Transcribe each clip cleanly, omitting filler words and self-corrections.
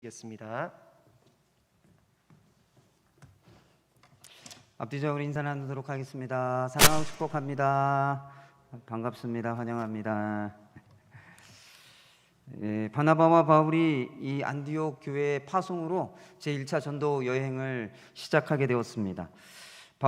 겠습니다. 앞뒤적으로 인사 나누도록 하겠습니다. 사랑하고 축복합니다. 반갑습니다. 환영합니다. 바나바와 바울이 이 안디옥 교회의 파송으로 제1차 전도 여행을 시작하게 되었습니다.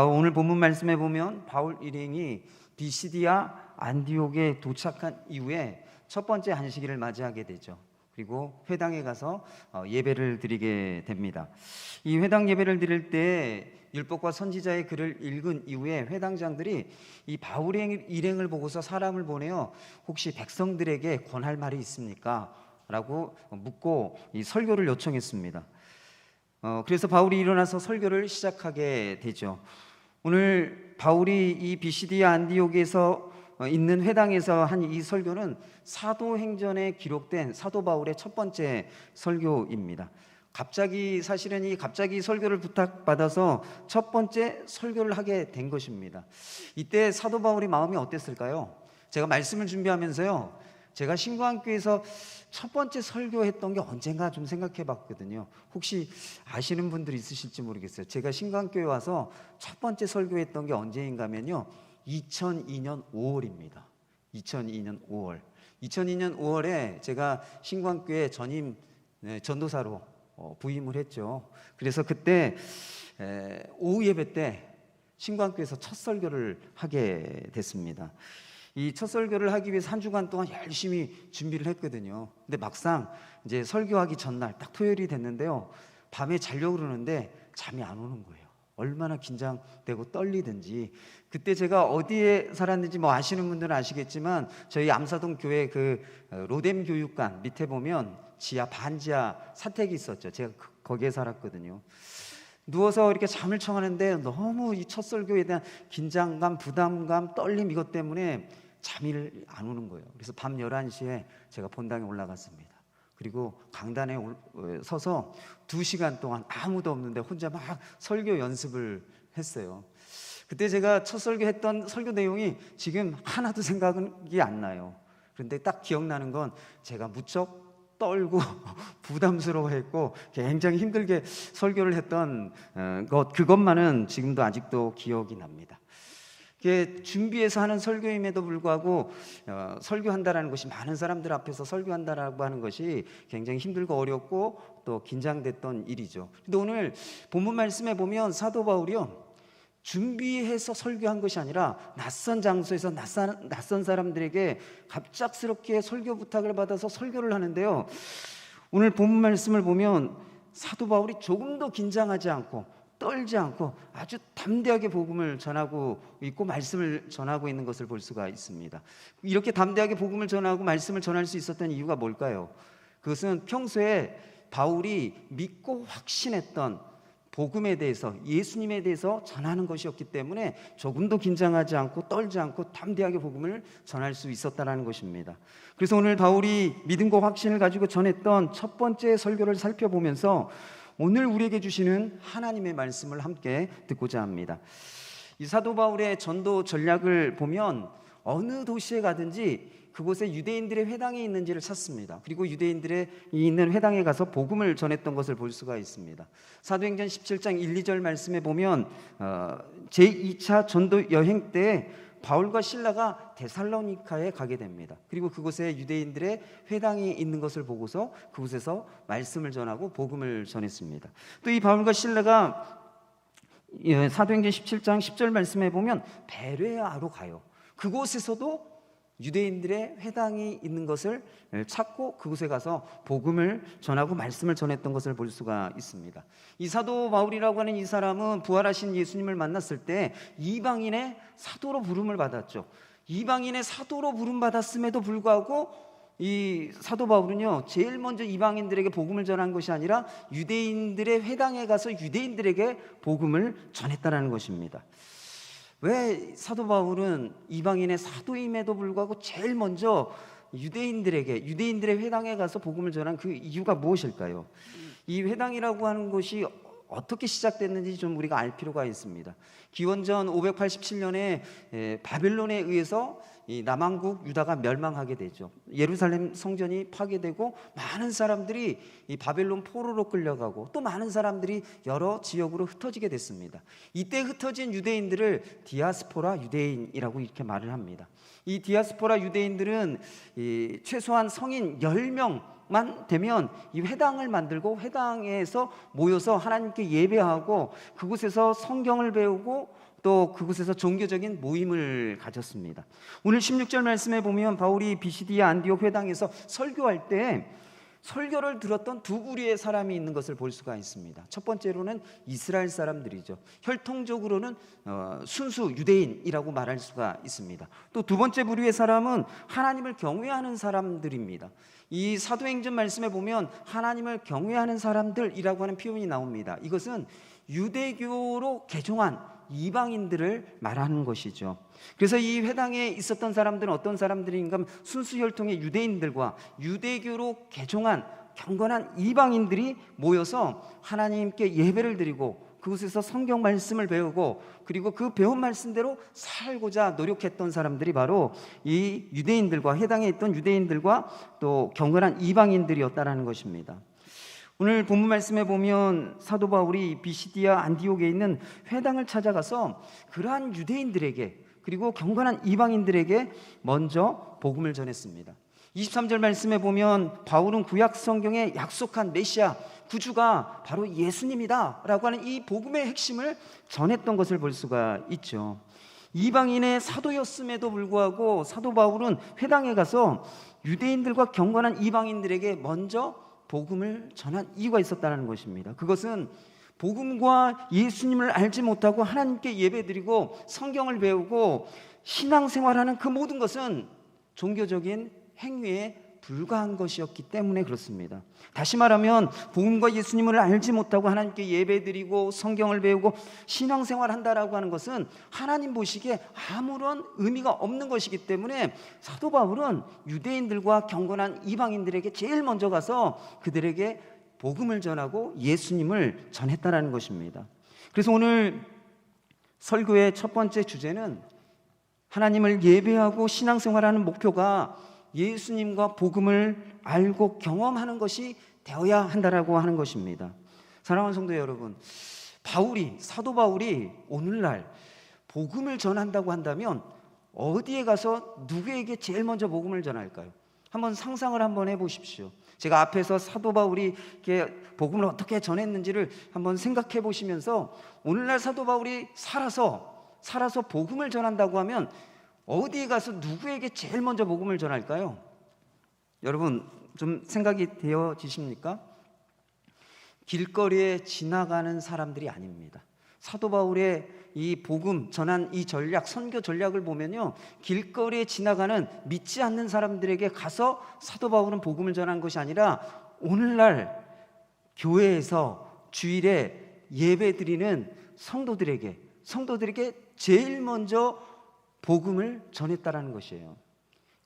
오늘 본문 말씀에 보면 바울 일행이 비시디아 안디옥에 도착한 이후에 첫 번째 안식일을 맞이하게 되죠. 그리고 회당에 가서 예배를 드리게 됩니다. 이 회당 예배를 드릴 때 율법과 선지자의 글을 읽은 이후에 회당장들이 이 바울의 일행을 보고서 사람을 보내어 혹시 백성들에게 권할 말이 있습니까? 라고 묻고 이 설교를 요청했습니다. 그래서 바울이 일어나서 설교를 시작하게 되죠. 오늘 바울이 이 비시디아 안디옥에서 있는 회당에서 한 이 설교는 사도행전에 기록된 사도 바울의 첫 번째 설교입니다. 사실은 이 갑자기 설교를 부탁받아서 첫 번째 설교를 하게 된 것입니다. 이때 사도 바울의 마음이 어땠을까요? 제가 말씀을 준비하면서요, 제가 신구한교회에서 첫 번째 설교했던 게 언젠가 좀 생각해 봤거든요. 혹시 아시는 분들이 있으실지 모르겠어요. 제가 신구한교회 와서 첫 번째 설교했던 게 언제인가 하면요, 2002년 5월입니다. 2002년 5월. 2002년 5월에 제가 신광교회 전임 전도사로 부임을 했죠. 그래서 그때 오후 예배 때 신광교회에서 첫 설교를 하게 됐습니다. 이 첫 설교를 하기 위해서 한 주간 동안 열심히 준비를 했거든요. 근데 막상 이제 설교하기 전날 딱 토요일이 됐는데요, 밤에 자려고 그러는데 잠이 안 오는 거예요. 얼마나 긴장되고 떨리든지. 그때 제가 어디에 살았는지 아시는 분들은 아시겠지만 저희 암사동 교회 그 로뎀 교육관 밑에 보면 반지하 사택이 있었죠. 제가 거기에 살았거든요. 누워서 이렇게 잠을 청하는데 너무 이 첫 설교에 대한 긴장감, 부담감, 떨림 이것 때문에 잠이 안 오는 거예요. 그래서 밤 11시에 제가 본당에 올라갔습니다. 그리고 강단에 서서 2시간 동안 아무도 없는데 혼자 막 설교 연습을 했어요. 그때 제가 첫 설교했던 설교 내용이 지금 하나도 생각이 안 나요. 그런데 딱 기억나는 건 제가 무척 떨고 부담스러워했고 굉장히 힘들게 설교를 했던 그것만은 지금도 아직도 기억이 납니다. 준비해서 하는 설교임에도 불구하고 설교한다라는 것이, 많은 사람들 앞에서 설교한다라고 하는 것이 굉장히 힘들고 어렵고 또 긴장됐던 일이죠. 근데 오늘 본문 말씀에 보면 사도 바울이요, 준비해서 설교한 것이 아니라 낯선 장소에서 낯선 사람들에게 갑작스럽게 설교 부탁을 받아서 설교를 하는데요, 오늘 본문 말씀을 보면 사도 바울이 조금도 긴장하지 않고 떨지 않고 아주 담대하게 복음을 전하고 있고 말씀을 전하고 있는 것을 볼 수가 있습니다. 이렇게 담대하게 복음을 전하고 말씀을 전할 수 있었던 이유가 뭘까요? 그것은 평소에 바울이 믿고 확신했던 복음에 대해서, 예수님에 대해서 전하는 것이었기 때문에 조금도 긴장하지 않고 떨지 않고 담대하게 복음을 전할 수 있었다는 것입니다. 그래서 오늘 바울이 믿음과 확신을 가지고 전했던 첫 번째 설교를 살펴보면서 오늘 우리에게 주시는 하나님의 말씀을 함께 듣고자 합니다. 이 사도 바울의 전도 전략을 보면 어느 도시에 가든지 그곳에 유대인들의 회당이 있는지를 찾습니다. 그리고 유대인들의 있는 회당에 가서 복음을 전했던 것을 볼 수가 있습니다. 사도행전 17장 1, 2절 말씀에 보면 제2차 전도 여행 때 바울과 실라가 데살로니카에 가게 됩니다. 그리고 그곳에 유대인들의 회당이 있는 것을 보고서 그곳에서 말씀을 전하고 복음을 전했습니다. 또 이 바울과 실라가 사도행전 17장 10절 말씀에 보면 베레아로 가요. 그곳에서도 유대인들의 회당이 있는 것을 찾고 그곳에 가서 복음을 전하고 말씀을 전했던 것을 볼 수가 있습니다. 이 사도 바울이라고 하는 이 사람은 부활하신 예수님을 만났을 때 이방인의 사도로 부름을 받았죠. 이방인의 사도로 부름받았음에도 불구하고 이 사도 바울은요, 제일 먼저 이방인들에게 복음을 전한 것이 아니라 유대인들의 회당에 가서 유대인들에게 복음을 전했다는 것입니다. 왜 사도 바울은 이방인의 사도임에도 불구하고 제일 먼저 유대인들의 회당에 가서 복음을 전한 그 이유가 무엇일까요? 이 회당이라고 하는 것이 어떻게 시작됐는지 좀 우리가 알 필요가 있습니다. 기원전 587년에 바벨론에 의해서 이 남왕국 유다가 멸망하게 되죠. 예루살렘 성전이 파괴되고 많은 사람들이 이 바벨론 포로로 끌려가고 또 많은 사람들이 여러 지역으로 흩어지게 됐습니다. 이때 흩어진 유대인들을 디아스포라 유대인이라고 이렇게 말을 합니다. 이 디아스포라 유대인들은 최소한 성인 10명만 되면 이 회당을 만들고 회당에서 모여서 하나님께 예배하고 그곳에서 성경을 배우고 또 그곳에서 종교적인 모임을 가졌습니다. 오늘 16절 말씀에 보면 바울이 비시디아 안디옥 회당에서 설교할 때 설교를 들었던 두 부류의 사람이 있는 것을 볼 수가 있습니다. 첫 번째로는 이스라엘 사람들이죠. 혈통적으로는 순수 유대인이라고 말할 수가 있습니다. 또 두 번째 부류의 사람은 하나님을 경외하는 사람들입니다. 이 사도행전 말씀에 보면 하나님을 경외하는 사람들이라고 하는 표현이 나옵니다. 이것은 유대교로 개종한 이방인들을 말하는 것이죠. 그래서 이 회당에 있었던 사람들은 어떤 사람들인가 하면 순수 혈통의 유대인들과 유대교로 개종한 경건한 이방인들이 모여서 하나님께 예배를 드리고 그곳에서 성경 말씀을 배우고 그리고 그 배운 말씀대로 살고자 노력했던 사람들이 바로 이 유대인들과 회당에 있던 유대인들과 또 경건한 이방인들이었다라는 것입니다. 오늘 본문 말씀에 보면 사도 바울이 비시디아 안디옥에 있는 회당을 찾아가서 그러한 유대인들에게 그리고 경건한 이방인들에게 먼저 복음을 전했습니다. 23절 말씀에 보면 바울은 구약 성경에 약속한 메시아 구주가 바로 예수님이다 라고 하는 이 복음의 핵심을 전했던 것을 볼 수가 있죠. 이방인의 사도였음에도 불구하고 사도 바울은 회당에 가서 유대인들과 경건한 이방인들에게 먼저 복음을 전한 이유가 있었다는 것입니다. 그것은 복음과 예수님을 알지 못하고 하나님께 예배드리고 성경을 배우고 신앙생활하는 그 모든 것은 종교적인 행위에 불과한 것이었기 때문에 그렇습니다. 다시 말하면 복음과 예수님을 알지 못하고 하나님께 예배드리고 성경을 배우고 신앙생활한다라고 하는 것은 하나님 보시기에 아무런 의미가 없는 것이기 때문에 사도 바울은 유대인들과 경건한 이방인들에게 제일 먼저 가서 그들에게 복음을 전하고 예수님을 전했다라는 것입니다. 그래서 오늘 설교의 첫 번째 주제는 하나님을 예배하고 신앙생활하는 목표가 예수님과 복음을 알고 경험하는 것이 되어야 한다라고 하는 것입니다. 사랑하는 성도 여러분, 사도 바울이 오늘날 복음을 전한다고 한다면 어디에 가서 누구에게 제일 먼저 복음을 전할까요? 한번 상상을 한번 해보십시오. 제가 앞에서 사도 바울이 복음을 어떻게 전했는지를 한번 생각해 보시면서 오늘날 사도 바울이 살아서 복음을 전한다고 하면 어디에 가서 누구에게 제일 먼저 복음을 전할까요? 여러분 좀 생각이 되어지십니까? 길거리에 지나가는 사람들이 아닙니다. 사도 바울의 이 복음 전한 이 전략, 선교 전략을 보면요, 길거리에 지나가는 믿지 않는 사람들에게 가서 사도 바울은 복음을 전한 것이 아니라 오늘날 교회에서 주일에 예배드리는 성도들에게 제일 먼저 복음을 전했다라는 것이에요.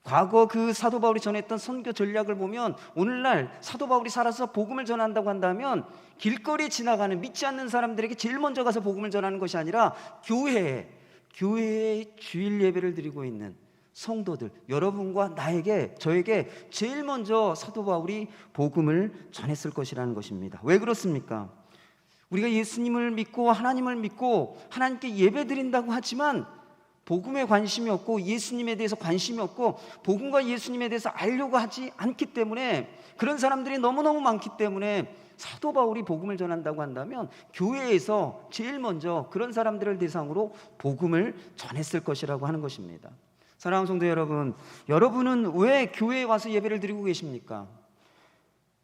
과거 그 사도 바울이 전했던 선교 전략을 보면 오늘날 사도 바울이 살아서 복음을 전한다고 한다면 길거리에 지나가는 믿지 않는 사람들에게 제일 먼저 가서 복음을 전하는 것이 아니라 교회에 주일 예배를 드리고 있는 성도들, 여러분과 저에게 제일 먼저 사도 바울이 복음을 전했을 것이라는 것입니다. 왜 그렇습니까? 우리가 예수님을 믿고 하나님을 믿고 하나님께 예배 드린다고 하지만 복음에 관심이 없고 예수님에 대해서 관심이 없고 복음과 예수님에 대해서 알려고 하지 않기 때문에, 그런 사람들이 너무너무 많기 때문에 사도 바울이 복음을 전한다고 한다면 교회에서 제일 먼저 그런 사람들을 대상으로 복음을 전했을 것이라고 하는 것입니다. 사랑하는 성도 여러분, 여러분은 왜 교회에 와서 예배를 드리고 계십니까?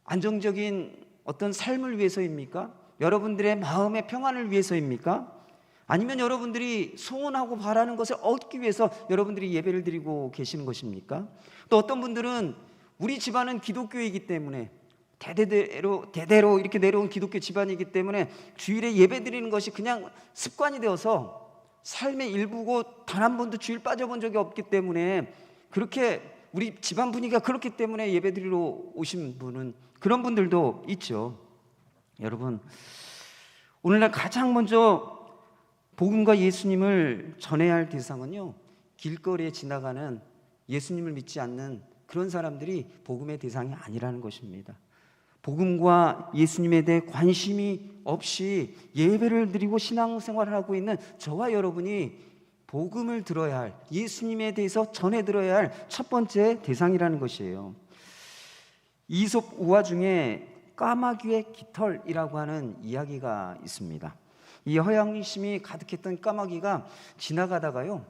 안정적인 어떤 삶을 위해서입니까? 여러분들의 마음의 평안을 위해서입니까? 아니면 여러분들이 소원하고 바라는 것을 얻기 위해서 여러분들이 예배를 드리고 계시는 것입니까? 또 어떤 분들은 우리 집안은 기독교이기 때문에 대대로 이렇게 내려온 기독교 집안이기 때문에 주일에 예배 드리는 것이 그냥 습관이 되어서 삶의 일부고 단 한 번도 주일 빠져본 적이 없기 때문에 그렇게 우리 집안 분위기가 그렇기 때문에 예배 드리러 오신 분은 그런 분들도 있죠. 여러분, 오늘날 가장 먼저 복음과 예수님을 전해야 할 대상은요, 길거리에 지나가는 예수님을 믿지 않는 그런 사람들이 복음의 대상이 아니라는 것입니다. 복음과 예수님에 대해 관심이 없이 예배를 드리고 신앙생활을 하고 있는 저와 여러분이 복음을 들어야 할, 예수님에 대해서 전해 들어야 할 첫 번째 대상이라는 것이에요. 이솝 우화 중에 까마귀의 깃털이라고 하는 이야기가 있습니다. 이 허영심이 가득했던 까마귀가 지나가다가요,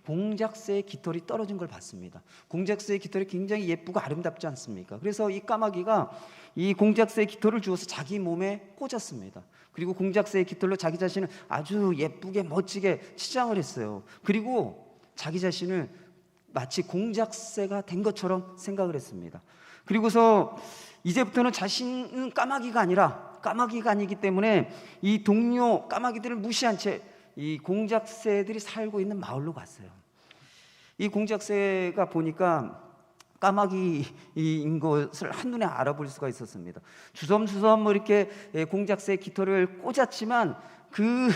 공작새의 깃털이 떨어진 걸 봤습니다. 공작새의 깃털이 굉장히 예쁘고 아름답지 않습니까? 그래서 이 까마귀가 이 공작새의 깃털을 주워서 자기 몸에 꽂았습니다. 그리고 공작새의 깃털로 자기 자신을 아주 예쁘게 멋지게 치장을 했어요. 그리고 자기 자신을 마치 공작새가 된 것처럼 생각을 했습니다. 그리고서 이제부터는 자신은 까마귀가 아니기 때문에 이 동료 까마귀들을 무시한 채 이 공작새들이 살고 있는 마을로 갔어요. 이 공작새가 보니까 까마귀인 것을 한눈에 알아볼 수가 있었습니다. 주섬주섬 이렇게 공작새의 깃털을 꽂았지만 그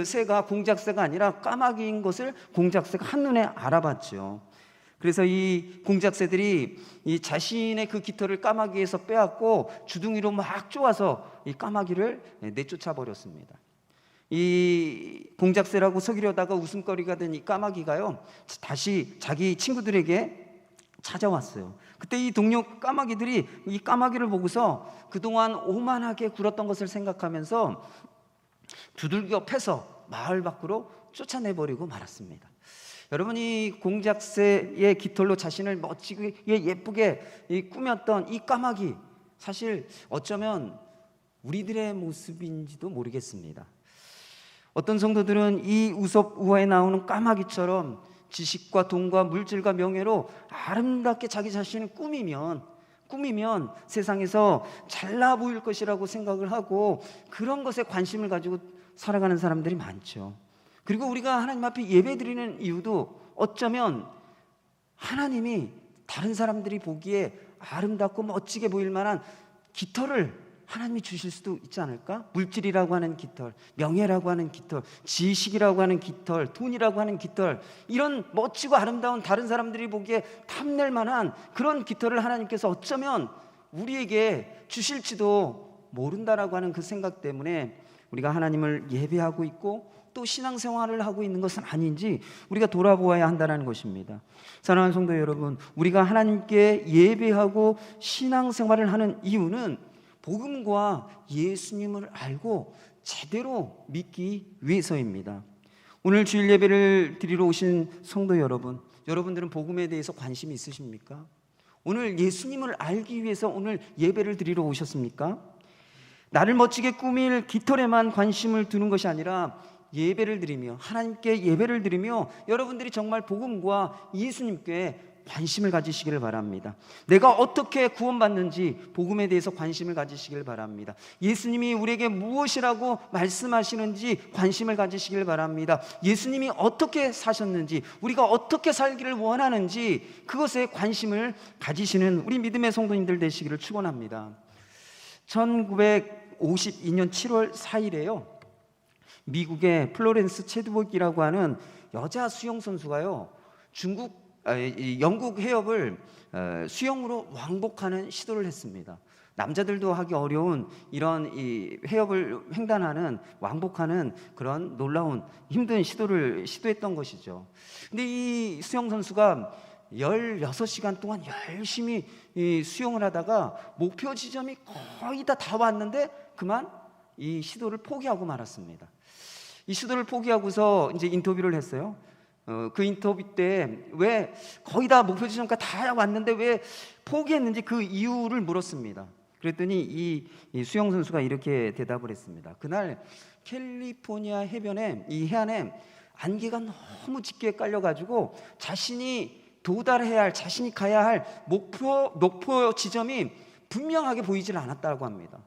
새가 공작새가 아니라 까마귀인 것을 공작새가 한눈에 알아봤죠. 그래서 이 공작새들이 이 자신의 그 깃털을 까마귀에서 빼앗고 주둥이로 막 쪼아서 이 까마귀를 내쫓아 버렸습니다. 이 공작새라고 속이려다가 웃음거리가 된 이 까마귀가요, 다시 자기 친구들에게 찾아왔어요. 그때 이 동료 까마귀들이 이 까마귀를 보고서 그동안 오만하게 굴었던 것을 생각하면서 두들겨 패서 마을 밖으로 쫓아내버리고 말았습니다. 여러분이 공작새의 깃털로 자신을 멋지게 예쁘게 꾸몄던 이 까마귀, 사실 어쩌면 우리들의 모습인지도 모르겠습니다. 어떤 성도들은 이 이솝 우화에 나오는 까마귀처럼 지식과 돈과 물질과 명예로 아름답게 자기 자신을 꾸미면 세상에서 잘나 보일 것이라고 생각을 하고 그런 것에 관심을 가지고 살아가는 사람들이 많죠. 그리고 우리가 하나님 앞에 예배드리는 이유도 어쩌면 하나님이 다른 사람들이 보기에 아름답고 멋지게 보일 만한 깃털을 하나님이 주실 수도 있지 않을까? 물질이라고 하는 깃털, 명예라고 하는 깃털, 지식이라고 하는 깃털, 돈이라고 하는 깃털, 이런 멋지고 아름다운 다른 사람들이 보기에 탐낼 만한 그런 깃털을 하나님께서 어쩌면 우리에게 주실지도 모른다라고 하는 그 생각 때문에 우리가 하나님을 예배하고 있고 또 신앙생활을 하고 있는 것은 아닌지 우리가 돌아보아야 한다는 것입니다. 사랑하는 성도 여러분, 우리가 하나님께 예배하고 신앙생활을 하는 이유는 복음과 예수님을 알고 제대로 믿기 위해서입니다. 오늘 주일 예배를 드리러 오신 성도 여러분, 여러분들은 복음에 대해서 관심이 있으십니까? 오늘 예수님을 알기 위해서 오늘 예배를 드리러 오셨습니까? 나를 멋지게 꾸밀 깃털에만 관심을 두는 것이 아니라 예배를 드리며 하나님께 예배를 드리며 여러분들이 정말 복음과 예수님께 관심을 가지시기를 바랍니다. 내가 어떻게 구원받는지 복음에 대해서 관심을 가지시기를 바랍니다. 예수님이 우리에게 무엇이라고 말씀하시는지 관심을 가지시기를 바랍니다. 예수님이 어떻게 사셨는지, 우리가 어떻게 살기를 원하는지 그것에 관심을 가지시는 우리 믿음의 성도님들 되시기를 축원합니다. 1952년 7월 4일에요 미국의 플로렌스 체드윅이라고 하는 여자 수영 선수가요 영국 해협을 수영으로 왕복하는 시도를 했습니다. 남자들도 하기 어려운 이런 이 해협을 횡단하는 왕복하는 그런 놀라운 힘든 시도를 시도했던 것이죠. 근데 이 수영 선수가 16시간 동안 열심히 수영을 하다가 목표 지점이 거의 다 왔는데 그만 이 시도를 포기하고 말았습니다. 이 시도를 포기하고서 이제 인터뷰를 했어요. 그 인터뷰 때 왜 거의 다 목표 지점까지 다 왔는데 왜 포기했는지 그 이유를 물었습니다. 그랬더니 이 수영 선수가 이렇게 대답을 했습니다. 그날 캘리포니아 해변에 이 해안에 안개가 너무 짙게 깔려가지고 자신이 도달해야 할, 자신이 가야 할 목표 지점이 분명하게 보이질 않았다고 합니다.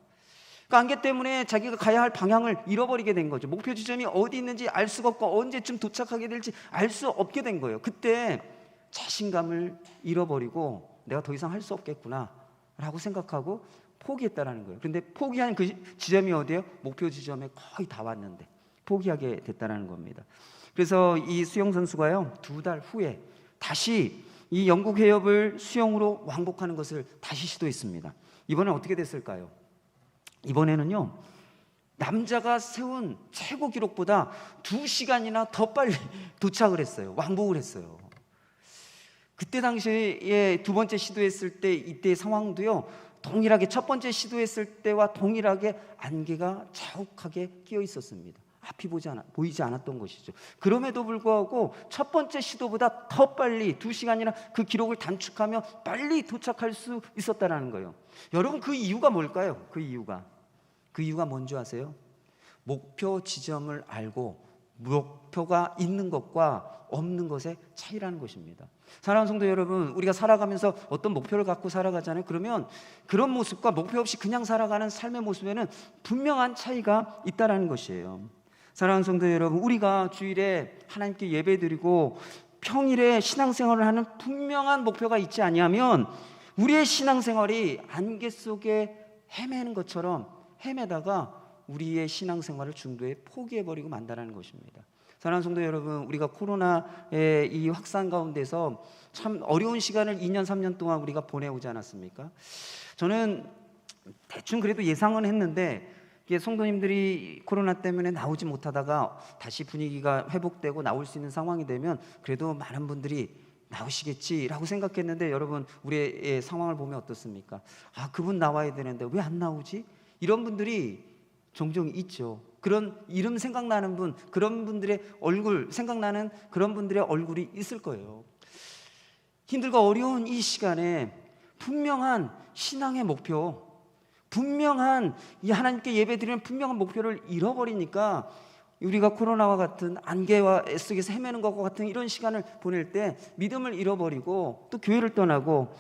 그 안개 때문에 자기가 가야 할 방향을 잃어버리게 된 거죠. 목표 지점이 어디 있는지 알 수가 없고 언제쯤 도착하게 될지 알 수 없게 된 거예요. 그때 자신감을 잃어버리고 내가 더 이상 할 수 없겠구나 라고 생각하고 포기했다라는 거예요. 그런데 포기한 그 지점이 어디예요? 목표 지점에 거의 다 왔는데 포기하게 됐다라는 겁니다. 그래서 이 수영 선수가요, 2달 후에 다시 이 영국 해협을 수영으로 왕복하는 것을 다시 시도했습니다. 이번엔 어떻게 됐을까요? 이번에는요, 남자가 세운 최고 기록보다 2시간이나 더 빨리 도착을 했어요. 왕복을 했어요. 그때 당시에 두 번째 시도했을 때 이때의 상황도요, 동일하게 첫 번째 시도했을 때와 동일하게 안개가 자욱하게 끼어 있었습니다. 앞이 보이지 않았던 것이죠. 그럼에도 불구하고 첫 번째 시도보다 더 빨리 2시간이나 그 기록을 단축하며 빨리 도착할 수 있었다는 거예요. 여러분, 그 이유가 뭘까요? 그 이유가 뭔지 아세요? 목표 지점을 알고 목표가 있는 것과 없는 것의 차이라는 것입니다. 사랑하는 성도 여러분, 우리가 살아가면서 어떤 목표를 갖고 살아가잖아요. 그러면 그런 모습과 목표 없이 그냥 살아가는 삶의 모습에는 분명한 차이가 있다는 것이에요. 사랑하는 성도 여러분, 우리가 주일에 하나님께 예배드리고 평일에 신앙생활을 하는 분명한 목표가 있지 아니하면 우리의 신앙생활이 안개 속에 헤매는 것처럼 헤매다가 우리의 신앙생활을 중도에 포기해버리고 만다라는 것입니다. 사랑하는 성도 여러분, 우리가 코로나의 이 확산 가운데서 참 어려운 시간을 2년 3년 동안 우리가 보내오지 않았습니까? 저는 대충 그래도 예상은 했는데 성도님들이 코로나 때문에 나오지 못하다가 다시 분위기가 회복되고 나올 수 있는 상황이 되면 그래도 많은 분들이 나오시겠지라고 생각했는데, 여러분, 우리의 상황을 보면 어떻습니까? 아, 그분 나와야 되는데 왜 안 나오지? 이런 분들이 종종 있죠. 그런 이름 생각나는 분, 그런 분들의 얼굴 생각나는 그런 분들의 얼굴이 있을 거예요. 힘들고 어려운 이 시간에 분명한 신앙의 목표, 분명한 이 하나님께 예배드리는 분명한 목표를 잃어버리니까 우리가 코로나와 같은 안개와 속에서 헤매는 것과 같은 이런 시간을 보낼 때 믿음을 잃어버리고 또 교회를 떠나고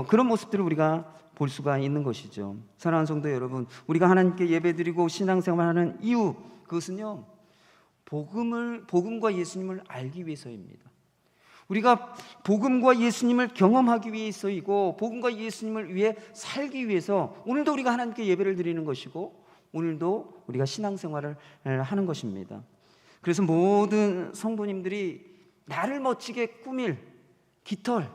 그런 모습들을 우리가 볼 수가 있는 것이죠. 사랑하는 성도 여러분, 우리가 하나님께 예배드리고 신앙생활하는 이유, 그것은요, 복음과 예수님을 알기 위해서입니다. 우리가 복음과 예수님을 경험하기 위해서이고 복음과 예수님을 위해 살기 위해서 오늘도 우리가 하나님께 예배를 드리는 것이고 오늘도 우리가 신앙생활을 하는 것입니다. 그래서 모든 성도님들이 나를 멋지게 꾸밀 깃털,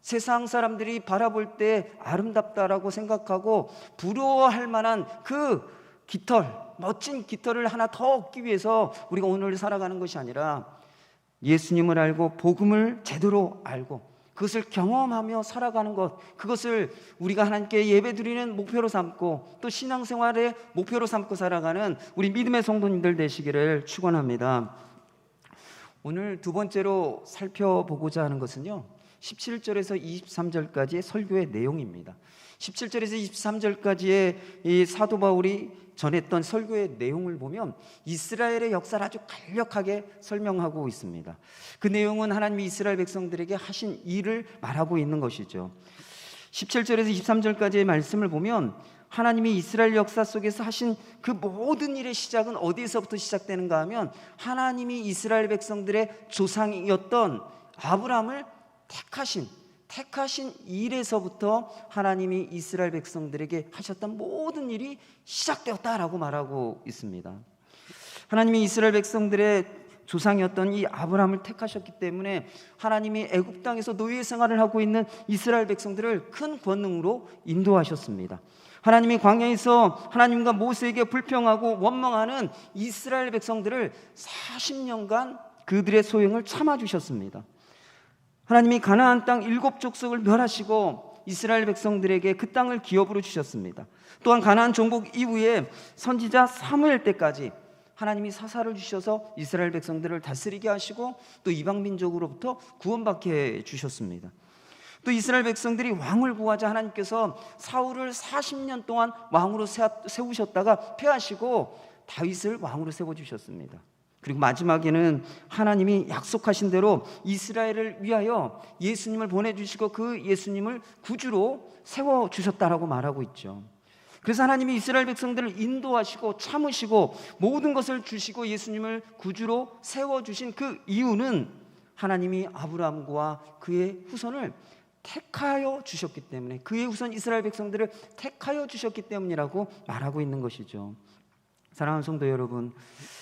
세상 사람들이 바라볼 때 아름답다라고 생각하고 부러워할 만한 그 깃털, 멋진 깃털을 하나 더 얻기 위해서 우리가 오늘 살아가는 것이 아니라 예수님을 알고 복음을 제대로 알고 그것을 경험하며 살아가는 것, 그것을 우리가 하나님께 예배드리는 목표로 삼고 또 신앙생활의 목표로 삼고 살아가는 우리 믿음의 성도님들 되시기를 축원합니다. 오늘 두 번째로 살펴보고자 하는 것은요, 17절에서 23절까지의 설교의 내용입니다. 17절에서 23절까지의 이 사도 바울이 전했던 설교의 내용을 보면 이스라엘의 역사를 아주 간략하게 설명하고 있습니다. 그 내용은 하나님이 이스라엘 백성들에게 하신 일을 말하고 있는 것이죠. 17절에서 23절까지의 말씀을 보면 하나님이 이스라엘 역사 속에서 하신 그 모든 일의 시작은 어디에서부터 시작되는가 하면 하나님이 이스라엘 백성들의 조상이었던 아브라함을 택하신 일에서부터 하나님이 이스라엘 백성들에게 하셨던 모든 일이 시작되었다라고 말하고 있습니다. 하나님이 이스라엘 백성들의 조상이었던 이 아브라함을 택하셨기 때문에 하나님이 애굽 땅에서 노예 생활을 하고 있는 이스라엘 백성들을 큰 권능으로 인도하셨습니다. 하나님이 광야에서 하나님과 모세에게 불평하고 원망하는 이스라엘 백성들을 40년간 그들의 소용을 참아주셨습니다. 하나님이 가나안 땅 7족속을 멸하시고 이스라엘 백성들에게 그 땅을 기업으로 주셨습니다. 또한 가나안 정복 이후에 선지자 사무엘 때까지 하나님이 사사를 주셔서 이스라엘 백성들을 다스리게 하시고 또 이방 민족으로부터 구원받게 해주셨습니다. 또 이스라엘 백성들이 왕을 구하자 하나님께서 사울을 40년 동안 왕으로 세우셨다가 패하시고 다윗을 왕으로 세워주셨습니다. 그리고 마지막에는 하나님이 약속하신 대로 이스라엘을 위하여 예수님을 보내주시고 그 예수님을 구주로 세워주셨다라고 말하고 있죠. 그래서 하나님이 이스라엘 백성들을 인도하시고 참으시고 모든 것을 주시고 예수님을 구주로 세워주신 그 이유는 하나님이 아브라함과 그의 후손을 택하여 주셨기 때문에, 그의 후손 이스라엘 백성들을 택하여 주셨기 때문이라고 말하고 있는 것이죠. 사랑하는 성도 여러분,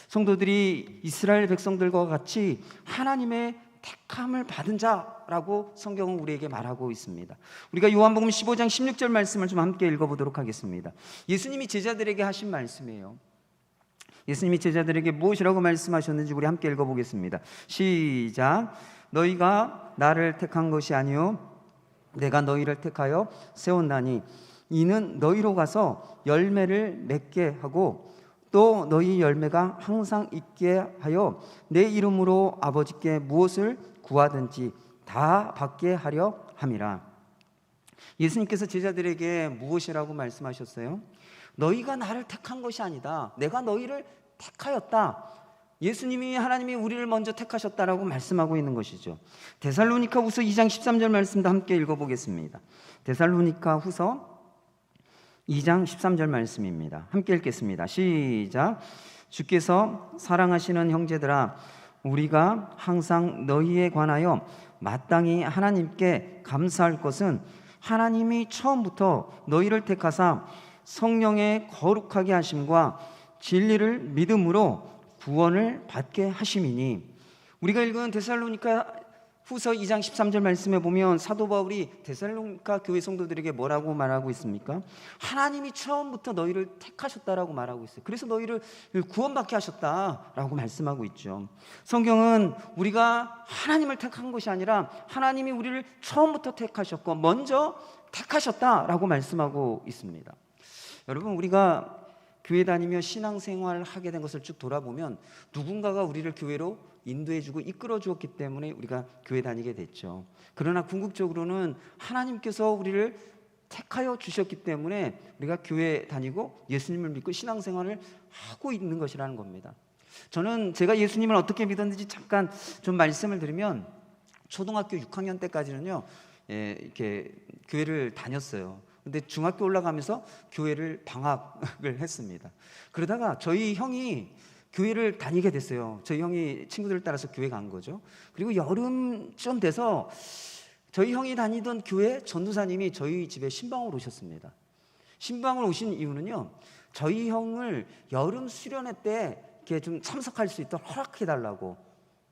성도들이 이스라엘 백성들과 같이 하나님의 택함을 받은 자라고 성경은 우리에게 말하고 있습니다. 우리가 요한복음 15장 16절 말씀을 좀 함께 읽어보도록 하겠습니다. 예수님이 제자들에게 하신 말씀이에요. 예수님이 제자들에게 무엇이라고 말씀하셨는지 우리 함께 읽어보겠습니다. 시작. 너희가 나를 택한 것이 아니요 내가 너희를 택하여 세웠나니 이는 너희로 가서 열매를 맺게 하고 또 너희 열매가 항상 있게 하여 내 이름으로 아버지께 무엇을 구하든지 다 받게 하려 함이라. 예수님께서 제자들에게 무엇이라고 말씀하셨어요? 너희가 나를 택한 것이 아니다. 내가 너희를 택하였다. 예수님이, 하나님이 우리를 먼저 택하셨다라고 말씀하고 있는 것이죠. 데살로니가 후서 2장 13절 말씀도 함께 읽어보겠습니다. 데살로니가 후서 2장 13절 말씀입니다. 함께 읽겠습니다. 시작. 주께서 사랑하시는 형제들아, 우리가 항상 너희에 관하여 마땅히 하나님께 감사할 것은 하나님이 처음부터 너희를 택하사 성령의 거룩하게 하심과 진리를 믿음으로 구원을 받게 하심이니. 우리가 읽은 데살로니가 후서 2장 13절 말씀에 보면 사도 바울이 데살로니가 교회 성도들에게 뭐라고 말하고 있습니까? 하나님이 처음부터 너희를 택하셨다라고 말하고 있어요. 그래서 너희를 구원받게 하셨다라고 말씀하고 있죠. 성경은 우리가 하나님을 택한 것이 아니라 하나님이 우리를 처음부터 택하셨고 먼저 택하셨다라고 말씀하고 있습니다. 여러분, 우리가 교회 다니며 신앙생활을 하게 된 것을 쭉 돌아보면 누군가가 우리를 교회로 인도해주고 이끌어주었기 때문에 우리가 교회 다니게 됐죠. 그러나 궁극적으로는 하나님께서 우리를 택하여 주셨기 때문에 우리가 교회 다니고 예수님을 믿고 신앙생활을 하고 있는 것이라는 겁니다. 저는 제가 예수님을 어떻게 믿었는지 잠깐 좀 말씀을 드리면, 초등학교 6학년 때까지는요, 이렇게 교회를 다녔어요. 근데 중학교 올라가면서 교회를 방학을 했습니다. 그러다가 저희 형이 교회를 다니게 됐어요. 저희 형이 친구들 따라서 교회 간 거죠. 그리고 여름쯤 돼서 저희 형이 다니던 교회 전도사님이 저희 집에 신방을 오셨습니다. 신방을 오신 이유는요, 저희 형을 여름 수련회 때 이렇게 좀 참석할 수 있도록 허락해 달라고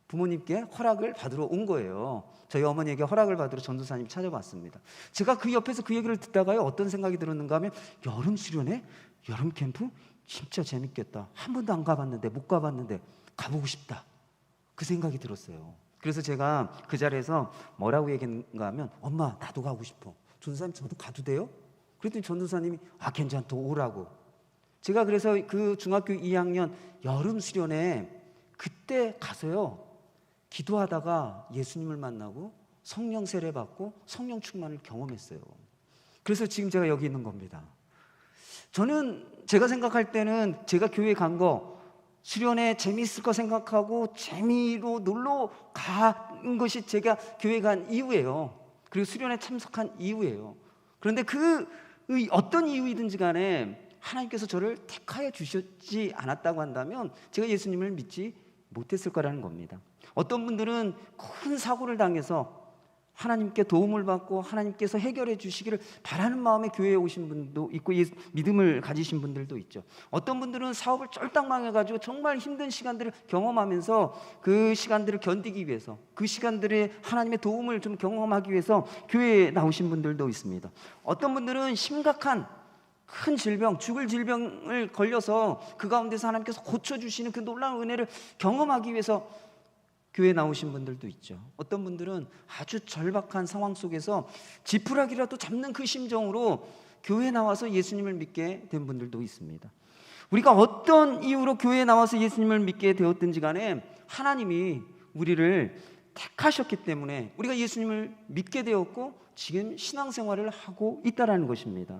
부모님께 허락을 받으러 온 거예요. 저희 어머니에게 허락을 받으러 전도사님 찾아왔습니다. 제가 그 옆에서 그 얘기를 듣다가요, 어떤 생각이 들었는가 하면, 여름 수련회? 여름 캠프? 진짜 재밌겠다. 한 번도 안 가봤는데, 못 가봤는데 가보고 싶다. 그 생각이 들었어요. 그래서 제가 그 자리에서 뭐라고 얘기했는가 하면, 엄마 나도 가고 싶어. 전도사님 저도 가도 돼요? 그랬더니 전도사님이 괜찮다 오라고. 제가 그래서 그 중학교 2학년 여름 수련회 그때 가서요, 기도하다가 예수님을 만나고 성령 세례 받고 성령 충만을 경험했어요. 그래서 지금 제가 여기 있는 겁니다. 저는 제가 생각할 때는 제가 교회 간 거 수련회 재미있을 거 생각하고 재미로 놀러 간 것이 제가 교회 간 이유예요. 그리고 수련회 참석한 이유예요. 그런데 그 어떤 이유이든지 간에 하나님께서 저를 택하여 주셨지 않았다고 한다면 제가 예수님을 믿지 못했을 거라는 겁니다. 어떤 분들은 큰 사고를 당해서 하나님께 도움을 받고 하나님께서 해결해 주시기를 바라는 마음에 교회에 오신 분도 있고 믿음을 가지신 분들도 있죠. 어떤 분들은 사업을 쫄딱 망해가지고 정말 힘든 시간들을 경험하면서 그 시간들을 견디기 위해서, 그 시간들에 하나님의 도움을 좀 경험하기 위해서 교회에 나오신 분들도 있습니다. 어떤 분들은 심각한 큰 질병, 죽을 질병을 걸려서 그 가운데서 하나님께서 고쳐주시는 그 놀라운 은혜를 경험하기 위해서 교회에 나오신 분들도 있죠. 어떤 분들은 아주 절박한 상황 속에서 지푸라기라도 잡는 그 심정으로 교회에 나와서 예수님을 믿게 된 분들도 있습니다. 우리가 어떤 이유로 교회에 나와서 예수님을 믿게 되었든지 간에 하나님이 우리를 택하셨기 때문에 우리가 예수님을 믿게 되었고 지금 신앙생활을 하고 있다는 것입니다.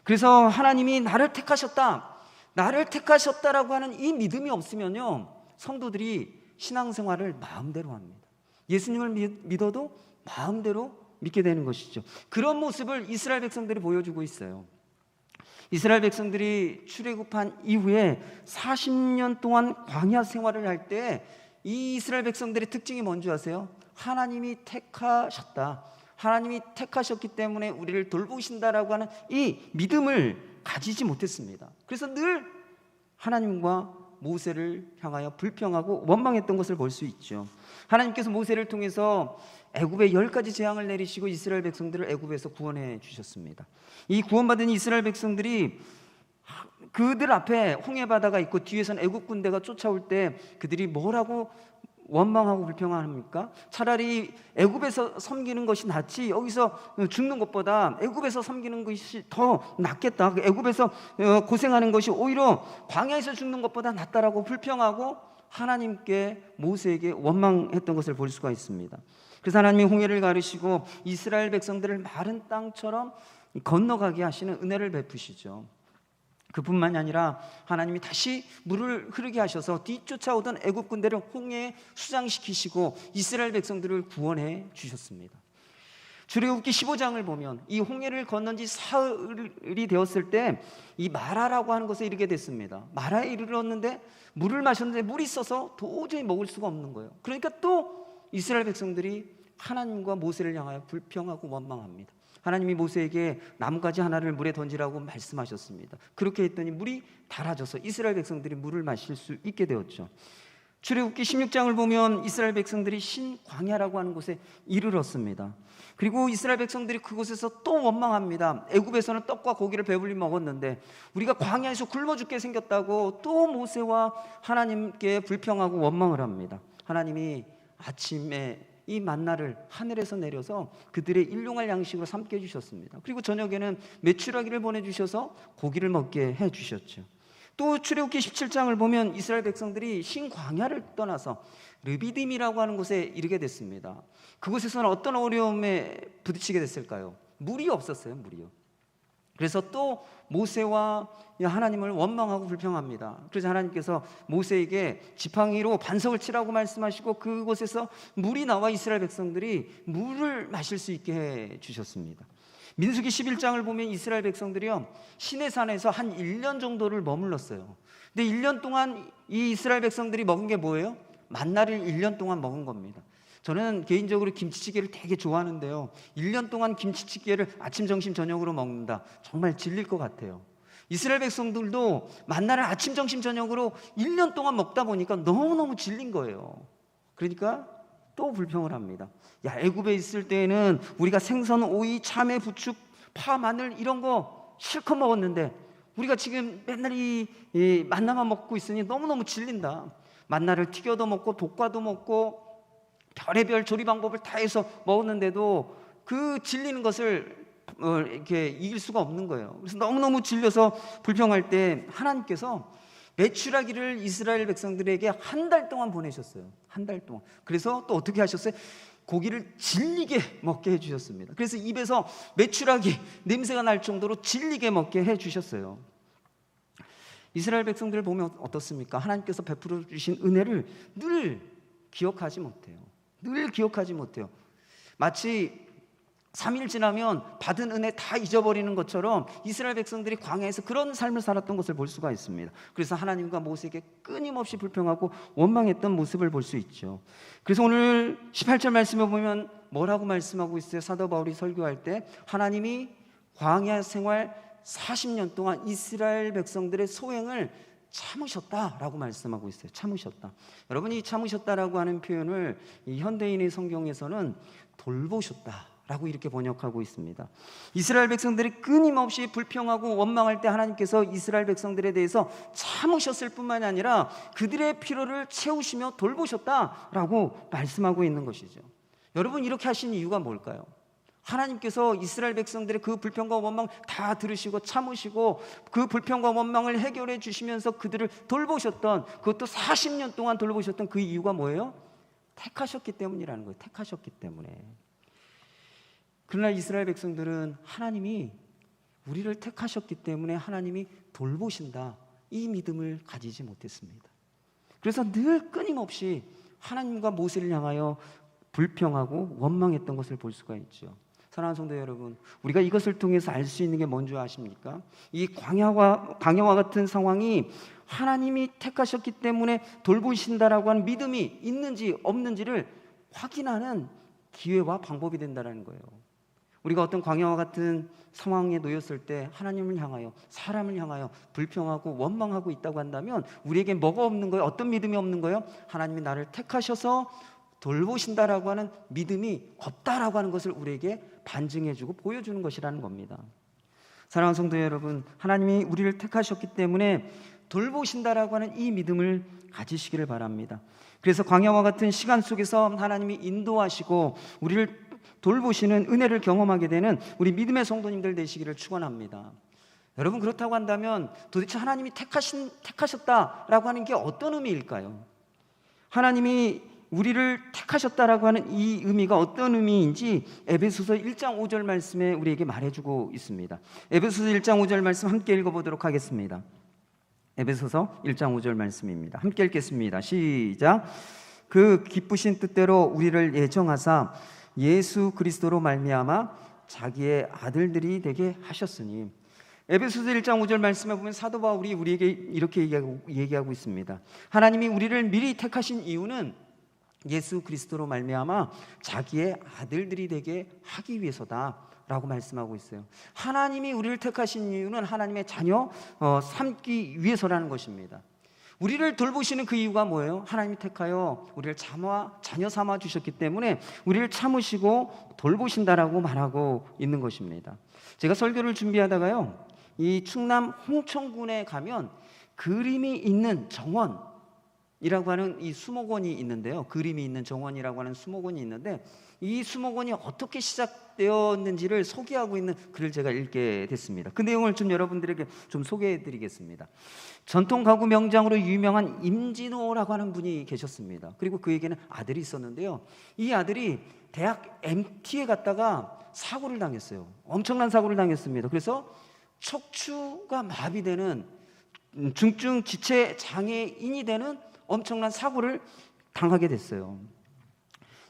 그래서 하나님이 나를 택하셨다라고 하는 이 믿음이 없으면요, 성도들이 신앙생활을 마음대로 합니다. 예수님을 믿어도 마음대로 믿게 되는 것이죠. 그런 모습을 이스라엘 백성들이 보여주고 있어요. 이스라엘 백성들이 출애굽한 이후에 40년 동안 광야 생활을 할 때 이 이스라엘 백성들의 특징이 뭔지 아세요? 하나님이 택하셨다, 하나님이 택하셨기 때문에 우리를 돌보신다라고 하는 이 믿음을 가지지 못했습니다. 그래서 늘 하나님과 모세를 향하여 불평하고 원망했던 것을 볼 수 있죠. 하나님께서 모세를 통해서 애굽에 10가지 재앙을 내리시고 이스라엘 백성들을 애굽에서 구원해 주셨습니다. 이 구원받은 이스라엘 백성들이 그들 앞에 홍해바다가 있고 뒤에선 애굽 군대가 쫓아올 때 그들이 뭐라고 원망하고 불평합니까? 차라리 애굽에서 섬기는 것이 낫지 여기서 죽는 것보다 애굽에서 섬기는 것이 더 낫겠다. 애굽에서 고생하는 것이 오히려 광야에서 죽는 것보다 낫다라고 불평하고 하나님께 모세에게 원망했던 것을 볼 수가 있습니다. 그래서 하나님이 홍해를 가르시고 이스라엘 백성들을 마른 땅처럼 건너가게 하시는 은혜를 베푸시죠. 그뿐만이 아니라 하나님이 다시 물을 흐르게 하셔서 뒤쫓아오던 애굽 군대를 홍해에 수장시키시고 이스라엘 백성들을 구원해 주셨습니다. 출애굽기 15장을 보면 이 홍해를 건넌 지 사흘이 되었을 때 이 마라라고 하는 곳에 이르게 됐습니다. 마라에 이르렀는데 물을 마셨는데 물이 있어서 도저히 먹을 수가 없는 거예요. 그러니까 또 이스라엘 백성들이 하나님과 모세를 향하여 불평하고 원망합니다. 하나님이 모세에게 나뭇가지 하나를 물에 던지라고 말씀하셨습니다. 그렇게 했더니 물이 달아져서 이스라엘 백성들이 물을 마실 수 있게 되었죠. 출애굽기 16장을 보면 이스라엘 백성들이 신광야라고 하는 곳에 이르렀습니다. 그리고 이스라엘 백성들이 그곳에서 또 원망합니다. 애굽에서는 떡과 고기를 배불리 먹었는데 우리가 광야에서 굶어 죽게 생겼다고 또 모세와 하나님께 불평하고 원망을 합니다. 하나님이 아침에 이 만나를 하늘에서 내려서 그들의 일용할 양식으로 삼게 해주셨습니다. 그리고 저녁에는 메추라기를 보내주셔서 고기를 먹게 해주셨죠. 또 출애굽기 17장을 보면 이스라엘 백성들이 신광야를 떠나서 르비딤이라고 하는 곳에 이르게 됐습니다. 그곳에서는 어떤 어려움에 부딪히게 됐을까요? 물이 없었어요. 물이요. 그래서 또 모세와 하나님을 원망하고 불평합니다. 그래서 하나님께서 모세에게 지팡이로 반석을 치라고 말씀하시고 그곳에서 물이 나와 이스라엘 백성들이 물을 마실 수 있게 해 주셨습니다. 민수기 11장을 보면 이스라엘 백성들이요 시내산에서 한 1년 정도를 머물렀어요. 근데 1년 동안 이 이스라엘 백성들이 먹은 게 뭐예요? 만나를 1년 동안 먹은 겁니다. 저는 개인적으로 김치찌개를 되게 좋아하는데요 1년 동안 김치찌개를 아침, 점심, 저녁으로 먹는다. 정말 질릴 것 같아요. 이스라엘 백성들도 만나를 아침, 점심, 저녁으로 1년 동안 먹다 보니까 너무너무 질린 거예요. 그러니까 또 불평을 합니다. 야, 애굽에 있을 때에는 우리가 생선, 오이, 참외, 부추, 파, 마늘 이런 거 실컷 먹었는데 우리가 지금 맨날 이 만나만 먹고 있으니 너무너무 질린다. 만나를 튀겨도 먹고 볶아도 먹고 별의별 조리 방법을 다 해서 먹었는데도 그 질리는 것을 이렇게 이길 수가 없는 거예요. 그래서 너무너무 질려서 불평할 때 하나님께서 메추라기를 이스라엘 백성들에게 한 달 동안 보내셨어요. 한 달 동안. 그래서 또 어떻게 하셨어요? 고기를 질리게 먹게 해주셨습니다. 그래서 입에서 메추라기 냄새가 날 정도로 질리게 먹게 해주셨어요. 이스라엘 백성들을 보면 어떻습니까? 하나님께서 베풀어 주신 은혜를 늘 기억하지 못해요. 늘 기억하지 못해요. 마치 3일 지나면 받은 은혜 다 잊어버리는 것처럼 이스라엘 백성들이 광야에서 그런 삶을 살았던 것을 볼 수가 있습니다. 그래서 하나님과 모세에게 끊임없이 불평하고 원망했던 모습을 볼 수 있죠. 그래서 오늘 18절 말씀에 보면 뭐라고 말씀하고 있어요? 사도 바울이 설교할 때 하나님이 광야 생활 40년 동안 이스라엘 백성들의 소행을 참으셨다라고 말씀하고 있어요. 참으셨다. 여러분이 참으셨다라고 하는 표현을 이 현대인의 성경에서는 돌보셨다라고 이렇게 번역하고 있습니다. 이스라엘 백성들이 끊임없이 불평하고 원망할 때 하나님께서 이스라엘 백성들에 대해서 참으셨을 뿐만이 아니라 그들의 필요를 채우시며 돌보셨다라고 말씀하고 있는 것이죠. 여러분 이렇게 하신 이유가 뭘까요? 하나님께서 이스라엘 백성들의 그 불평과 원망 다 들으시고 참으시고 그 불평과 원망을 해결해 주시면서 그들을 돌보셨던, 그것도 40년 동안 돌보셨던 그 이유가 뭐예요? 택하셨기 때문이라는 거예요. 택하셨기 때문에. 그러나 이스라엘 백성들은 하나님이 우리를 택하셨기 때문에 하나님이 돌보신다, 이 믿음을 가지지 못했습니다. 그래서 늘 끊임없이 하나님과 모세를 향하여 불평하고 원망했던 것을 볼 수가 있죠. 사랑하는 성도 여러분, 우리가 이것을 통해서 알 수 있는 게 뭔지 아십니까? 이 광야와 같은 상황이 하나님이 택하셨기 때문에 돌보신다라고 하는 믿음이 있는지 없는지를 확인하는 기회와 방법이 된다는 거예요. 우리가 어떤 광야와 같은 상황에 놓였을 때 하나님을 향하여, 사람을 향하여 불평하고 원망하고 있다고 한다면 우리에게 뭐가 없는 거예요? 어떤 믿음이 없는 거예요? 하나님이 나를 택하셔서 돌보신다라고 하는 믿음이 없다라고 하는 것을 우리에게 반증해주고 보여주는 것이라는 겁니다. 사랑하는 성도 여러분, 하나님이 우리를 택하셨기 때문에 돌보신다라고 하는 이 믿음을 가지시기를 바랍니다. 그래서 광야와 같은 시간 속에서 하나님이 인도하시고 우리를 돌보시는 은혜를 경험하게 되는 우리 믿음의 성도님들 되시기를 축원합니다. 여러분, 그렇다고 한다면 도대체 하나님이 택하셨다라고 하는 게 어떤 의미일까요? 하나님이 우리를 택하셨다라고 하는 이 의미가 어떤 의미인지 에베소서 1장 5절 말씀에 우리에게 말해주고 있습니다. 에베소서 1장 5절 말씀 함께 읽어보도록 하겠습니다. 에베소서 1장 5절 말씀입니다. 함께 읽겠습니다. 시작. 그 기쁘신 뜻대로 우리를 예정하사 예수 그리스도로 말미암아 자기의 아들들이 되게 하셨으니. 에베소서 1장 5절 말씀에 보면 사도 바울이 우리에게 이렇게 얘기하고 있습니다. 하나님이 우리를 미리 택하신 이유는 예수 그리스도로 말미암아 자기의 아들들이 되게 하기 위해서다라고 말씀하고 있어요. 하나님이 우리를 택하신 이유는 하나님의 자녀 삼기 위해서라는 것입니다. 우리를 돌보시는 그 이유가 뭐예요? 하나님이 택하여 우리를 자녀 삼아 주셨기 때문에 우리를 참으시고 돌보신다라고 말하고 있는 것입니다. 제가 설교를 준비하다가요, 이 충남 홍천군에 가면 그림이 있는 정원이라고 하는 이 수목원이 있는데요. 그림이 있는 정원이라고 하는 수목원이 있는데 이 수목원이 어떻게 시작되었는지를 소개하고 있는 글을 제가 읽게 됐습니다. 그 내용을 좀 여러분들에게 좀 소개해 드리겠습니다. 전통 가구 명장으로 유명한 임진호라고 하는 분이 계셨습니다. 그리고 그에게는 아들이 있었는데요. 이 아들이 대학 MT에 갔다가 사고를 당했어요. 엄청난 사고를 당했습니다. 그래서 척추가 마비되는 중증 지체 장애인이 되는 엄청난 사고를 당하게 됐어요.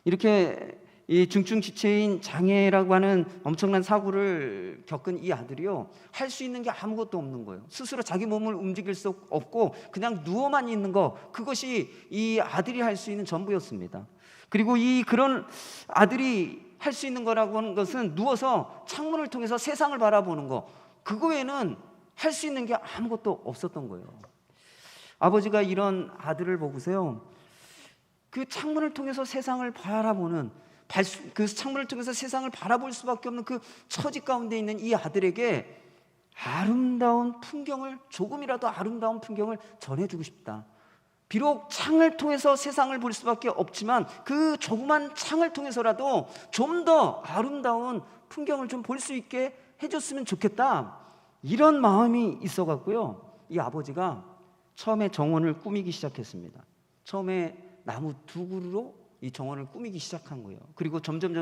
이렇게 이 중증 지체인 장애라고 하는 엄청난 사고를 겪은 이 아들이요, 할 수 있는 게 아무것도 없는 거예요. 스스로 자기 몸을 움직일 수 없고 그냥 누워만 있는 거, 그것이 이 아들이 할 수 있는 전부였습니다. 그리고 그런 아들이 할 수 있는 거라고 하는 것은 누워서 창문을 통해서 세상을 바라보는 거, 그거 외에는 할 수 있는 게 아무것도 없었던 거예요. 아버지가 이런 아들을 보고서요, 그 창문을 통해서 세상을 바라보는, 그 창문을 통해서 세상을 바라볼 수밖에 없는 그 처지 가운데 있는 이 아들에게 아름다운 풍경을, 조금이라도 아름다운 풍경을 전해주고 싶다. 비록 창을 통해서 세상을 볼 수밖에 없지만 그 조그만 창을 통해서라도 좀 더 아름다운 풍경을 좀 볼 수 있게 해줬으면 좋겠다, 이런 마음이 있어갖고요, 이 아버지가 처음에 정원을 꾸미기 시작했습니다. 처음에 나무 두 그루로 이 정원을 꾸미기 시작한 거예요. 그리고 점점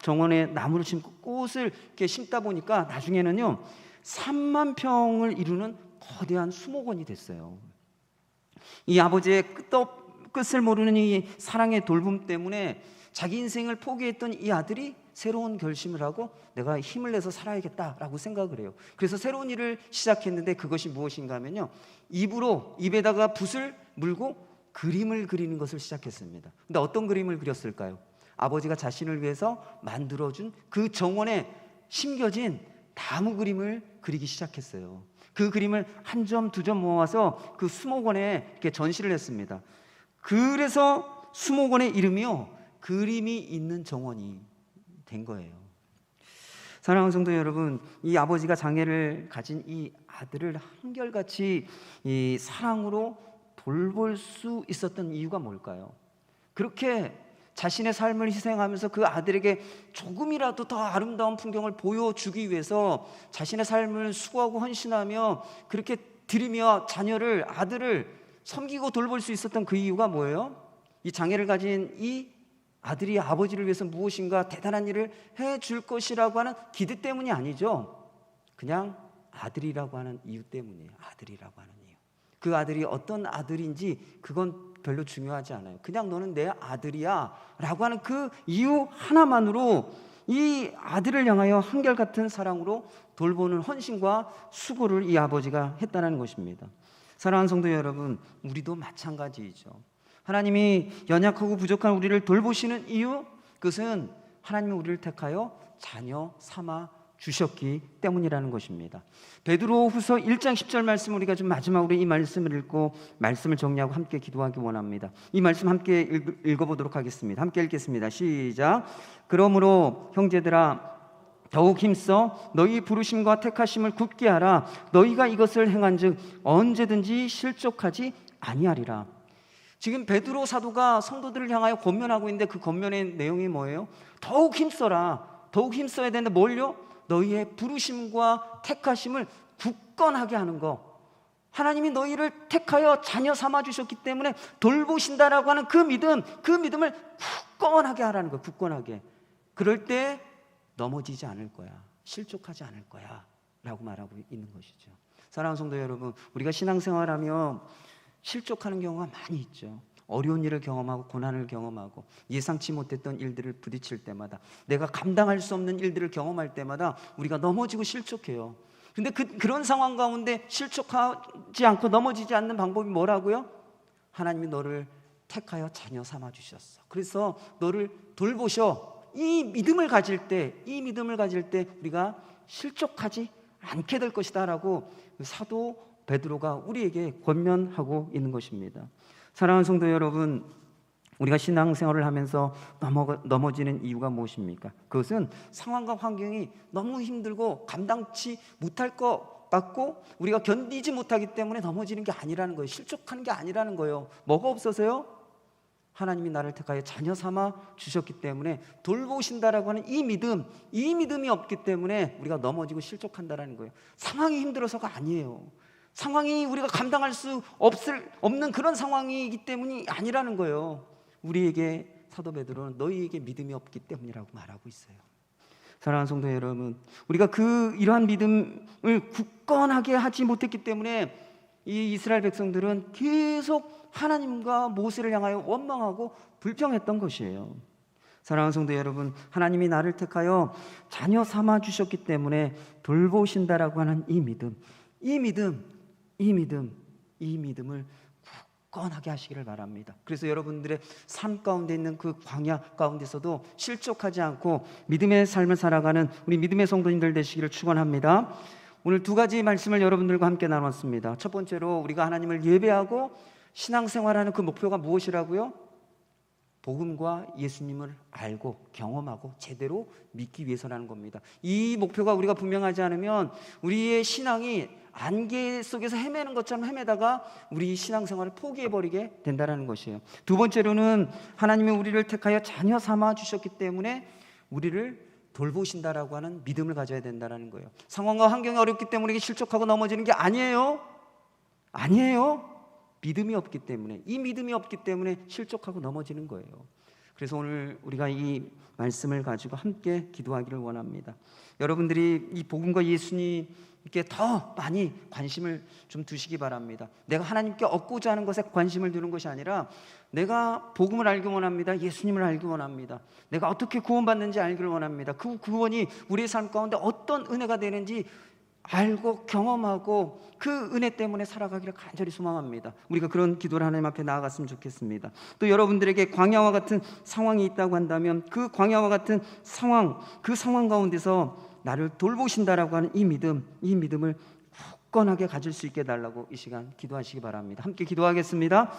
정원에 나무를 심고 꽃을 이렇게 심다 보니까 나중에는요 3만 평을 이루는 거대한 수목원이 됐어요. 이 아버지의 끝을 모르는 이 사랑의 돌봄 때문에 자기 인생을 포기했던 이 아들이 새로운 결심을 하고 내가 힘을 내서 살아야겠다라고 생각을 해요. 그래서 새로운 일을 시작했는데 그것이 무엇인가 하면요, 입에다가 붓을 물고 그림을 그리는 것을 시작했습니다. 근데 어떤 그림을 그렸을까요? 아버지가 자신을 위해서 만들어준 그 정원에 심겨진 나무 그림을 그리기 시작했어요. 그 그림을 한 점, 두 점 모아서 그 수목원에 이렇게 전시를 했습니다. 그래서 수목원의 이름이요, 그림이 있는 정원이 된 거예요. 사랑하는 성도 여러분, 이 아버지가 장애를 가진 이 아들을 한결같이 이 사랑으로 돌볼 수 있었던 이유가 뭘까요? 그렇게 자신의 삶을 희생하면서 그 아들에게 조금이라도 더 아름다운 풍경을 보여주기 위해서 자신의 삶을 수고하고 헌신하며 그렇게 드리며 아들을 섬기고 돌볼 수 있었던 그 이유가 뭐예요? 이 장애를 가진 이 아들이 아버지를 위해서 무엇인가 대단한 일을 해줄 것이라고 하는 기대 때문이 아니죠. 그냥 아들이라고 하는 이유 때문이에요. 아들이라고 하는 이유. 그 아들이 어떤 아들인지 그건 별로 중요하지 않아요. 그냥 너는 내 아들이야 라고 하는 그 이유 하나만으로 이 아들을 향하여 한결같은 사랑으로 돌보는 헌신과 수고를 이 아버지가 했다는 것입니다. 사랑하는 성도 여러분, 우리도 마찬가지이죠. 하나님이 연약하고 부족한 우리를 돌보시는 이유, 그것은 하나님이 우리를 택하여 자녀 삼아 주셨기 때문이라는 것입니다. 베드로후서 1장 10절 말씀, 우리가 좀 마지막으로 이 말씀을 읽고 말씀을 정리하고 함께 기도하기 원합니다. 이 말씀 함께 읽어보도록 하겠습니다. 함께 읽겠습니다. 시작. 그러므로 형제들아 더욱 힘써 너희 부르심과 택하심을 굳게 하라. 너희가 이것을 행한즉 언제든지 실족하지 아니하리라. 지금 베드로 사도가 성도들을 향하여 권면하고 있는데 그 권면의 내용이 뭐예요? 더욱 힘써라. 더욱 힘써야 되는데 뭘요? 너희의 부르심과 택하심을 굳건하게 하는 거. 하나님이 너희를 택하여 자녀 삼아 주셨기 때문에 돌보신다라고 하는 그 믿음을 굳건하게 하라는 거예요. 굳건하게. 그럴 때 넘어지지 않을 거야. 실족하지 않을 거야 라고 말하고 있는 것이죠. 사랑하는 성도 여러분, 우리가 신앙생활하며 실족하는 경우가 많이 있죠. 어려운 일을 경험하고 고난을 경험하고 예상치 못했던 일들을 부딪힐 때마다, 내가 감당할 수 없는 일들을 경험할 때마다 우리가 넘어지고 실족해요. 근데 그런 상황 가운데 실족하지 않고 넘어지지 않는 방법이 뭐라고요? 하나님이 너를 택하여 자녀 삼아 주셨어. 그래서 너를 돌보셔. 이 믿음을 가질 때 우리가 실족하지 않게 될 것이다 라고 사도 베드로가 우리에게 권면하고 있는 것입니다. 사랑하는 성도 여러분, 우리가 신앙생활을 하면서 넘어지는 이유가 무엇입니까? 그것은 상황과 환경이 너무 힘들고 감당치 못할 것 같고 우리가 견디지 못하기 때문에 넘어지는 게 아니라는 거예요. 실족하는 게 아니라는 거예요. 뭐가 없어서요? 하나님이 나를 택하여 자녀 삼아 주셨기 때문에 돌보신다라고 하는 이 믿음이 없기 때문에 우리가 넘어지고 실족한다라는 거예요. 상황이 힘들어서가 아니에요. 상황이 우리가 감당할 수 없는 그런 상황이기 때문이 아니라는 거예요. 우리에게 사도 베드로는 너희에게 믿음이 없기 때문이라고 말하고 있어요. 사랑하는 성도 여러분, 우리가 이러한 믿음을 굳건하게 하지 못했기 때문에 이 이스라엘 백성들은 계속 하나님과 모세를 향하여 원망하고 불평했던 것이에요. 사랑하는 성도 여러분, 하나님이 나를 택하여 자녀 삼아 주셨기 때문에 돌보신다라고 하는 이 믿음을 굳건하게 하시기를 바랍니다. 그래서 여러분들의 삶 가운데 있는 그 광야 가운데서도 실족하지 않고 믿음의 삶을 살아가는 우리 믿음의 성도님들 되시기를 축원합니다. 오늘 두 가지 말씀을 여러분들과 함께 나눴습니다. 첫 번째로 우리가 하나님을 예배하고 신앙생활하는 그 목표가 무엇이라고요? 복음과 예수님을 알고 경험하고 제대로 믿기 위해서라는 겁니다. 이 목표가 우리가 분명하지 않으면 우리의 신앙이 안개 속에서 헤매는 것처럼 헤매다가 우리 신앙생활을 포기해버리게 된다는 것이에요. 두 번째로는 하나님이 우리를 택하여 자녀 삼아 주셨기 때문에 우리를 돌보신다라고 하는 믿음을 가져야 된다는 거예요. 상황과 환경이 어렵기 때문에 실족하고 넘어지는 게 아니에요. 믿음이 없기 때문에, 이 믿음이 없기 때문에 실족하고 넘어지는 거예요. 그래서 오늘 우리가 이 말씀을 가지고 함께 기도하기를 원합니다. 여러분들이 이 복음과 예수님께 더 많이 관심을 좀 두시기 바랍니다. 내가 하나님께 얻고자 하는 것에 관심을 두는 것이 아니라 내가 복음을 알기 원합니다. 예수님을 알기 원합니다. 내가 어떻게 구원받는지 알기를 원합니다. 그 구원이 우리의 삶 가운데 어떤 은혜가 되는지 알고 경험하고 그 은혜 때문에 살아가기를 간절히 소망합니다. 우리가 그런 기도를 하나님 앞에 나아갔으면 좋겠습니다. 또 여러분들에게 광야와 같은 상황이 있다고 한다면 그 광야와 같은 상황, 그 상황 가운데서 나를 돌보신다라고 하는 이 믿음을 굳건하게 가질 수 있게 해달라고 이 시간 기도하시기 바랍니다. 함께 기도하겠습니다.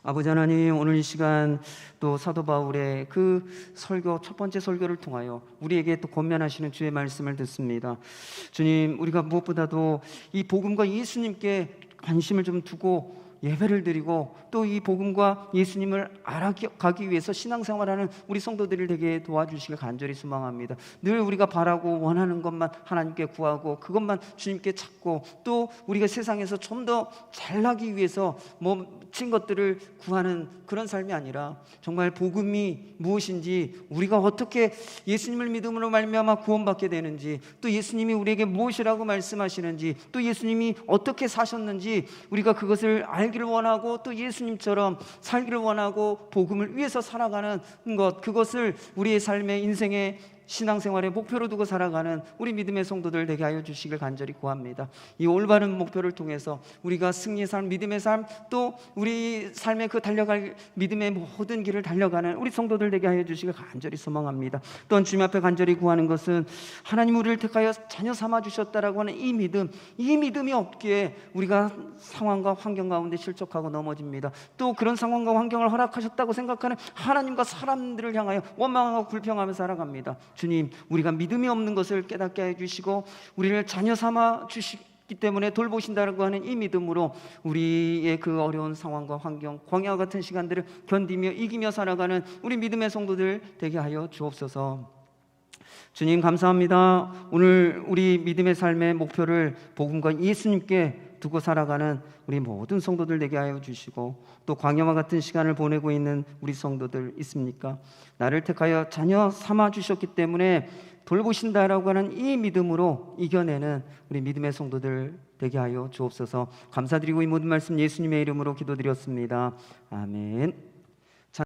아버지 하나님, 오늘 이 시간 또 사도 바울의 그 설교, 첫 번째 설교를 통하여 우리에게 또 권면하시는 주의 말씀을 듣습니다. 주님, 우리가 무엇보다도 이 복음과 예수님께 관심을 좀 두고 예배를 드리고 또 이 복음과 예수님을 알아가기 위해서 신앙생활하는 우리 성도들을 되게 도와주시길 간절히 소망합니다. 늘 우리가 바라고 원하는 것만 하나님께 구하고 그것만 주님께 찾고 또 우리가 세상에서 좀 더 잘나기 위해서 모친 것들을 구하는 그런 삶이 아니라 정말 복음이 무엇인지, 우리가 어떻게 예수님을 믿음으로 말미암아 구원받게 되는지, 또 예수님이 우리에게 무엇이라고 말씀하시는지, 또 예수님이 어떻게 사셨는지 우리가 그것을 알기를 원하고 또 예수님처럼 살기를 원하고 복음을 위해서 살아가는 것, 그것을 우리의 삶의 인생의 신앙생활의 목표로 두고 살아가는 우리 믿음의 성도들 되게 하여 주시길 간절히 구합니다. 이 올바른 목표를 통해서 우리가 승리의 삶, 믿음의 삶, 또 우리 삶의 그 달려갈 믿음의 모든 길을 달려가는 우리 성도들 되게 하여 주시길 간절히 소망합니다. 또한 주님 앞에 간절히 구하는 것은 하나님 우리를 택하여 자녀 삼아 주셨다라고 하는 이 믿음이 없기에 우리가 상황과 환경 가운데 실족하고 넘어집니다. 또 그런 상황과 환경을 허락하셨다고 생각하는 하나님과 사람들을 향하여 원망하고 불평하며 살아갑니다. 주님, 우리가 믿음이 없는 것을 깨닫게 해주시고 우리를 자녀 삼아 주시기 때문에 돌보신다고 하는 이 믿음으로 우리의 그 어려운 상황과 환경, 광야와 같은 시간들을 견디며 이기며 살아가는 우리 믿음의 성도들 되게 하여 주옵소서. 주님 감사합니다. 오늘 우리 믿음의 삶의 목표를 복음과 예수님께 두고 살아가는 우리 모든 성도들 되게 하여 주시고, 또 광야와 같은 시간을 보내고 있는 우리 성도들 있습니까? 나를 택하여 자녀 삼아 주셨기 때문에 돌보신다라고 하는 이 믿음으로 이겨내는 우리 믿음의 성도들 되게 하여 주옵소서. 감사드리고 이 모든 말씀 예수님의 이름으로 기도드렸습니다. 아멘.